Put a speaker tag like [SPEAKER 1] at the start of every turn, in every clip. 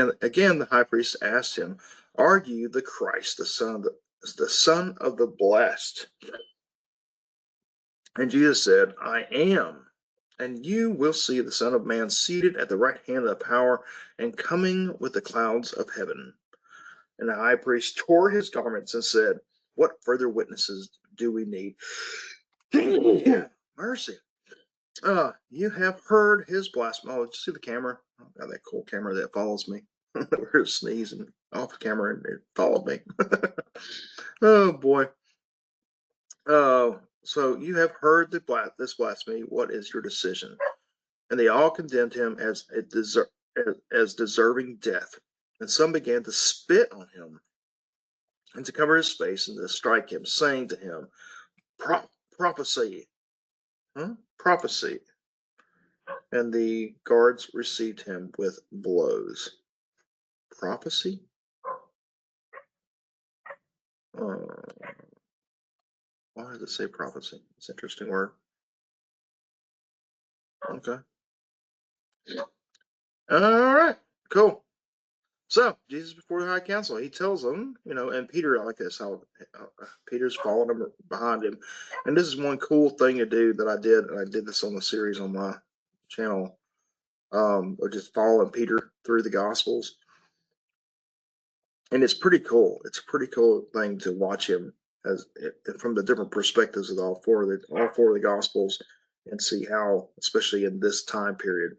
[SPEAKER 1] And again, the high priest asked him, "Are you the Christ, the Son of the Blessed?" And Jesus said, "I am. And you will see the Son of Man seated at the right hand of the power and coming with the clouds of heaven." And the high priest tore his garments and said, "What further witnesses do we need?" Mercy. You have heard his blasphemy. Oh, did you see the camera? I've got that cool camera that follows me. We're sneezing off camera and it followed me. Oh boy. So you have heard this blasphemy. What is your decision? And they all condemned him as deserving death. And some began to spit on him and to cover his face and to strike him, saying to him, "Prophecy, prophecy." And the guards received him with blows. Prophecy? Why does it say prophecy? It's an interesting word. Okay. All right. Cool. So Jesus before the high council, he tells them, and Peter, I like this, how Peter's following him behind him. And this is one cool thing to do that I did, and I did this on the series on my channel, of just following Peter through the Gospels. And it's pretty cool. It's a pretty cool thing to watch him from the different perspectives of all four of the Gospels, and see how, especially in this time period,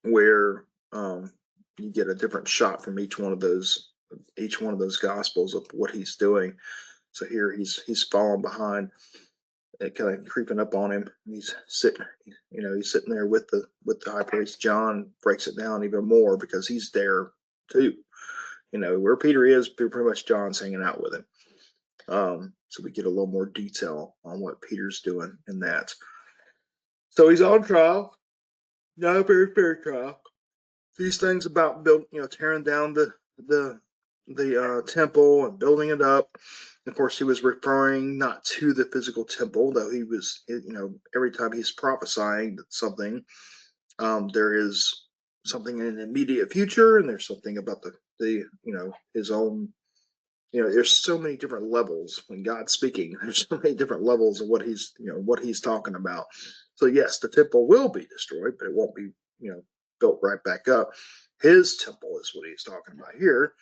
[SPEAKER 1] where you get a different shot from each one of those Gospels of what he's doing. So here he's falling behind, kind of creeping up on him. He's sitting there with the high priest. John breaks it down even more because he's there too. Where Peter is, pretty much John's hanging out with him. So we get a little more detail on what Peter's doing in that. So he's on trial, not a very fair trial. These things about tearing down the temple and building it up. Of course, he was referring not to the physical temple, though he was, every time he's prophesying something, there is something in the immediate future, and there's something about his own. There's so many different levels when God's speaking. There's so many different levels of what he's talking about. So yes, the temple will be destroyed, but it won't be, built right back up. His temple is what he's talking about here.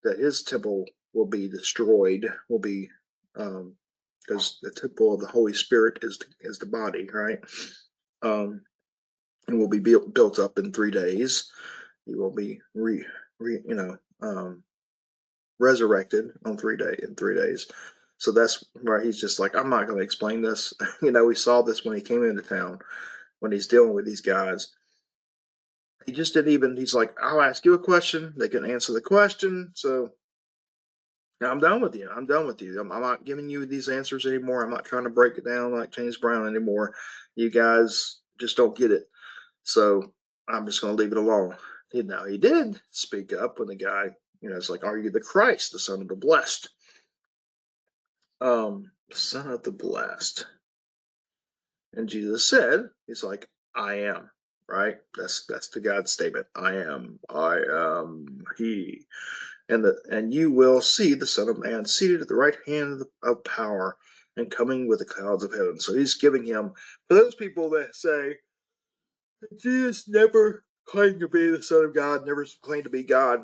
[SPEAKER 1] That his temple will be destroyed. Will be because the temple of the Holy Spirit is the body, right? And will be built up in 3 days. He will be resurrected in 3 days. So that's where he's just like, I'm not going to explain this. We saw this when he came into town, when he's dealing with these guys. He just didn't even, he's like, I'll ask you a question. They can answer the question. So I'm done with you. I'm not giving you these answers anymore. I'm not trying to break it down like James Brown anymore. You guys just don't get it. So I'm just going to leave it alone. Now he did speak up when the guy, it's like, are you the Christ, the Son of the Blessed? Son of the Blessed. And Jesus said, he's like, I am, right? That's the God statement. I am he. And you will see the Son of Man seated at the right hand of power and coming with the clouds of heaven. So he's giving him, for those people that say, Jesus never claimed to be the Son of God, never claimed to be God,